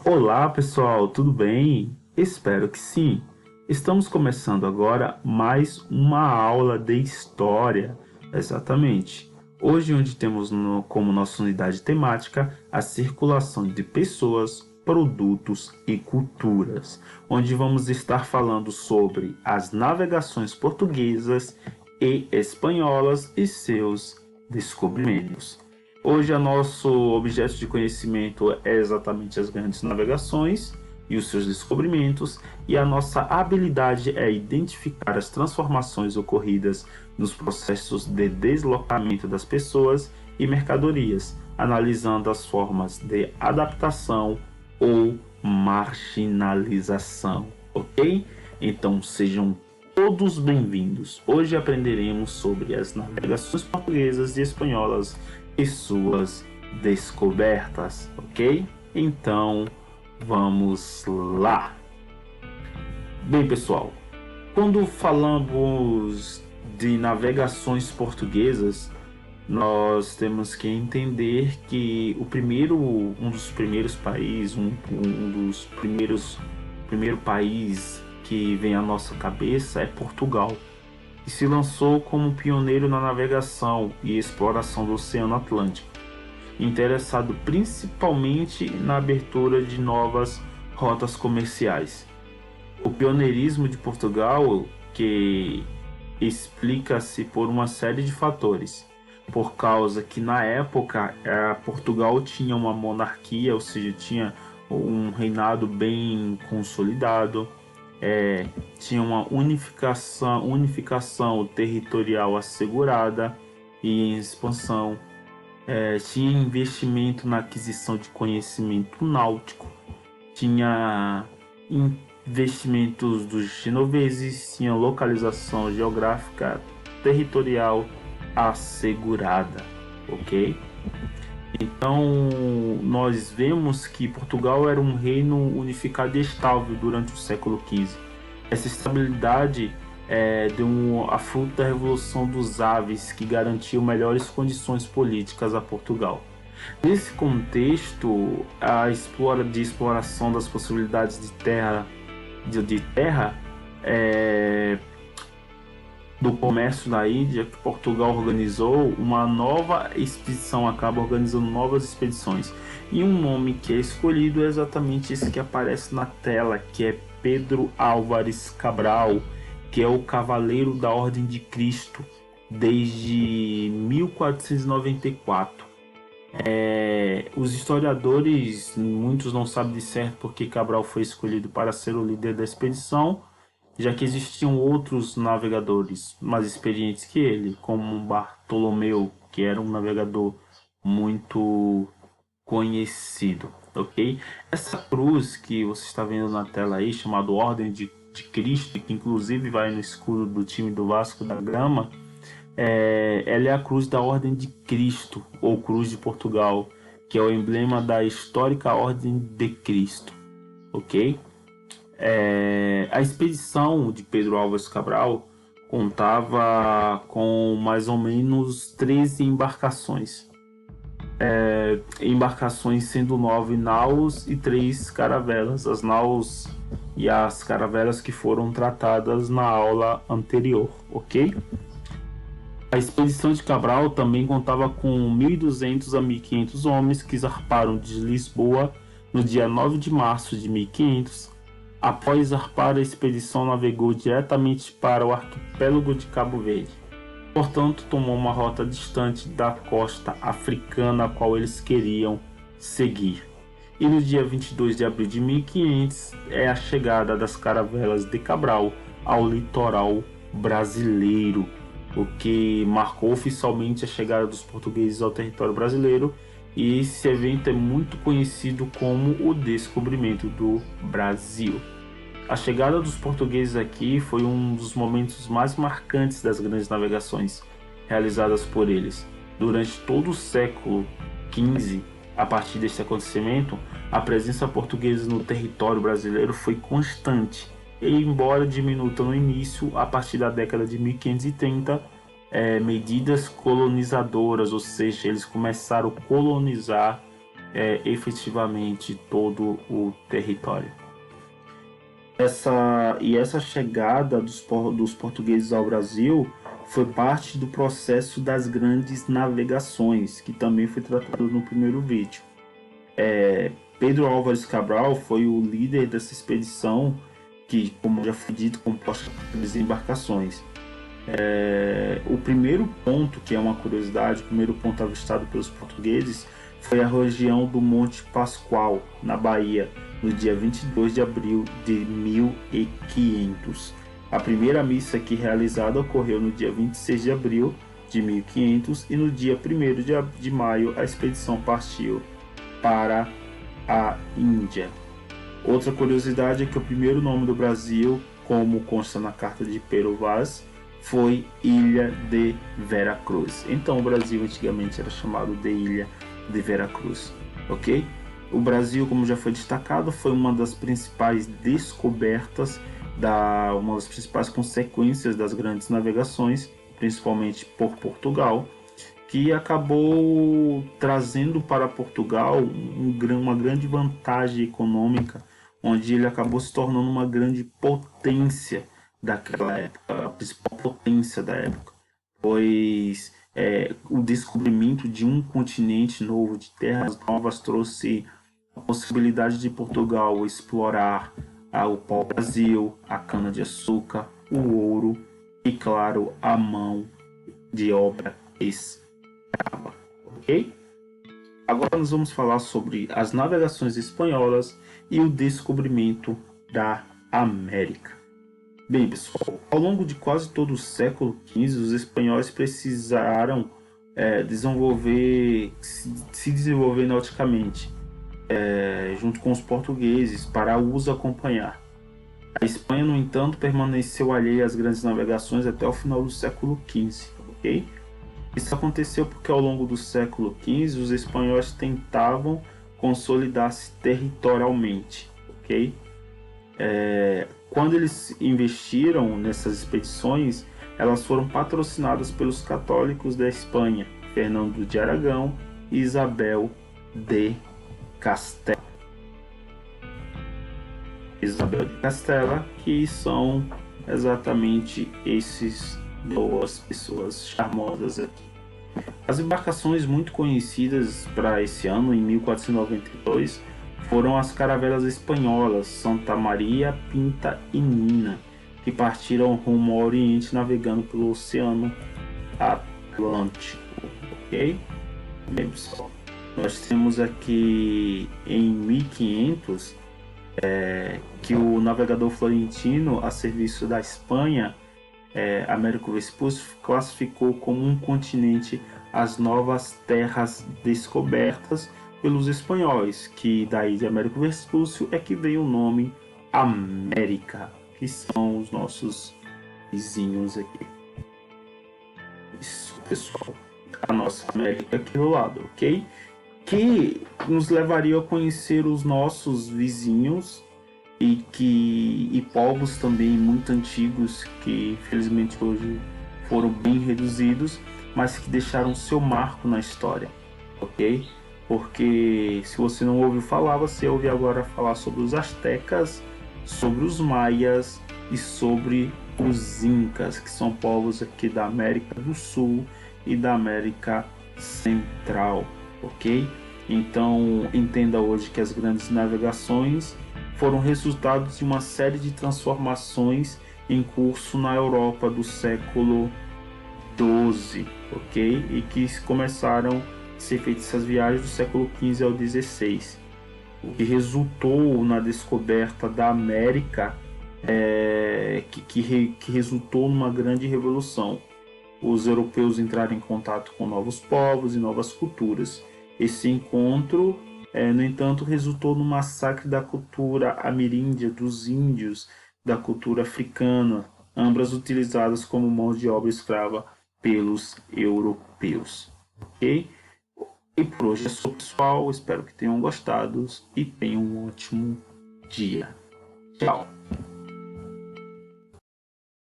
Olá, pessoal, tudo bem? Espero que sim. Estamos começando agora mais uma aula de história. Exatamente. Hoje, onde temos como nossa unidade temática a circulação de pessoas, produtos e culturas, onde vamos estar falando sobre as navegações portuguesas e espanholas e seus descobrimentos. Hoje, o nosso objeto de conhecimento é exatamente as grandes navegações e os seus descobrimentos, e a nossa habilidade é identificar as transformações ocorridas nos processos de deslocamento das pessoas e mercadorias, analisando as formas de adaptação ou marginalização, ok? Então sejam todos bem-vindos. Hoje aprenderemos sobre as navegações portuguesas e espanholas e suas descobertas, ok? Então, vamos lá. Bem, pessoal, quando falamos de navegações portuguesas, nós temos que entender que um dos primeiros países, primeiro país que vem à nossa cabeça é Portugal, e se lançou como pioneiro na navegação e exploração do Oceano Atlântico, interessado principalmente na abertura de novas rotas comerciais. O pioneirismo de Portugal, que explica-se por uma série de fatores, por causa que na época Portugal tinha uma monarquia, ou seja, tinha um reinado bem consolidado, tinha uma unificação territorial assegurada e em expansão, tinha investimento na aquisição de conhecimento náutico, tinha investimentos dos genoveses, tinha localização geográfica territorial assegurada, ok? Então, nós vemos que Portugal era um reino unificado e estável durante o século XV. Essa estabilidade deu a fruto da Revolução dos Aves, que garantiu melhores condições políticas a Portugal. Nesse contexto, de exploração das possibilidades de terra do comércio na Índia, que Portugal acaba organizando novas expedições. E um nome que é escolhido é exatamente esse que aparece na tela, que é Pedro Álvares Cabral, que é o Cavaleiro da Ordem de Cristo desde 1494. Os historiadores, muitos não sabem de certo porque Cabral foi escolhido para ser o líder da expedição, já que existiam outros navegadores mais experientes que ele, como Bartolomeu, que era um navegador muito conhecido, ok? Essa cruz que você está vendo na tela aí, chamada Ordem de Cristo, que inclusive vai no escudo do time do Vasco da Gama, ela é a cruz da Ordem de Cristo, ou Cruz de Portugal, que é o emblema da histórica Ordem de Cristo, ok? A expedição de Pedro Álvares Cabral contava com mais ou menos 13 embarcações. Embarcações sendo 9 naus e 3 caravelas. As naus e as caravelas que foram tratadas na aula anterior, ok? A expedição de Cabral também contava com 1.200 a 1.500 homens que zarparam de Lisboa no dia 9 de março de 1500. Após zarpar, a expedição navegou diretamente para o arquipélago de Cabo Verde. Portanto, tomou uma rota distante da costa africana a qual eles queriam seguir. E no dia 22 de abril de 1500 é a chegada das caravelas de Cabral ao litoral brasileiro, o que marcou oficialmente a chegada dos portugueses ao território brasileiro, e esse evento é muito conhecido como o descobrimento do Brasil. A chegada dos portugueses aqui foi um dos momentos mais marcantes das grandes navegações realizadas por eles. Durante todo o século XV, a partir deste acontecimento, a presença portuguesa no território brasileiro foi constante, e embora diminuta no início, a partir da década de 1530, medidas colonizadoras, ou seja, eles começaram a colonizar efetivamente todo o território. Essa chegada dos portugueses ao Brasil foi parte do processo das grandes navegações, que também foi tratado no primeiro vídeo. Pedro Álvares Cabral foi o líder dessa expedição, que, como já foi dito, composta por desembarcações. O primeiro ponto, que é uma curiosidade, o primeiro ponto avistado pelos portugueses foi a região do Monte Pascoal, na Bahia, no dia 22 de abril de 1500. A primeira missa aqui realizada ocorreu no dia 26 de abril de 1500 e no dia 1º de maio a expedição partiu para a Índia. Outra curiosidade é que o primeiro nome do Brasil, como consta na carta de Pero Vaz, foi Ilha de Veracruz. Então o Brasil antigamente era chamado de Ilha de Veracruz, ok? O Brasil, como já foi destacado, foi uma das principais descobertas, uma das principais consequências das grandes navegações, principalmente por Portugal, que acabou trazendo para Portugal uma grande vantagem econômica, onde ele acabou se tornando uma grande potência daquela época, a principal potência da época, pois o descobrimento de um continente novo, de terras novas, trouxe a possibilidade de Portugal explorar o pau-brasil, a cana-de-açúcar, o ouro e, claro, a mão de obra escrava. Ok? Agora nós vamos falar sobre as navegações espanholas e o descobrimento da América. Bem, pessoal, ao longo de quase todo o século XV, os espanhóis precisaram se desenvolver nauticamente, junto com os portugueses, para os acompanhar. A Espanha, no entanto, permaneceu alheia às grandes navegações até o final do século XV. Okay? Isso aconteceu porque ao longo do século XV os espanhóis tentavam consolidar-se territorialmente. Okay? Quando eles investiram nessas expedições, elas foram patrocinadas pelos católicos da Espanha, Fernando de Aragão e Isabel de Castela. Que são exatamente esses duas pessoas charmosas aqui. As embarcações muito conhecidas para esse ano, em 1492, foram as caravelas espanholas Santa Maria, Pinta e Nina, que partiram rumo ao Oriente navegando pelo Oceano Atlântico. Ok? Bem, pessoal, nós temos aqui em 1500 que o navegador florentino, a serviço da Espanha, Américo Vespucci, classificou como um continente as novas terras descobertas pelos espanhóis, que daí de Américo Vespucci é que veio o nome América, que são os nossos vizinhos aqui. Isso, pessoal, a nossa América aqui do lado, ok? Que nos levaria a conhecer os nossos vizinhos e povos também muito antigos que infelizmente hoje foram bem reduzidos, mas que deixaram seu marco na história, ok? Porque se você não ouviu falar, você ouve agora falar sobre os astecas, sobre os maias e sobre os incas, que são povos aqui da América do Sul e da América Central, ok? Então entenda hoje que as grandes navegações foram resultados de uma série de transformações em curso na Europa do século XII, ok? E que começaram a ser feitas essas viagens do século XV ao XVI, o que resultou na descoberta da América, que resultou numa grande revolução. Os europeus entraram em contato com novos povos e novas culturas. Esse encontro, no entanto, resultou no massacre da cultura ameríndia, dos índios, da cultura africana, ambas utilizadas como mão de obra escrava pelos europeus. Ok? E por hoje é só, pessoal. Espero que tenham gostado e tenham um ótimo dia. Tchau!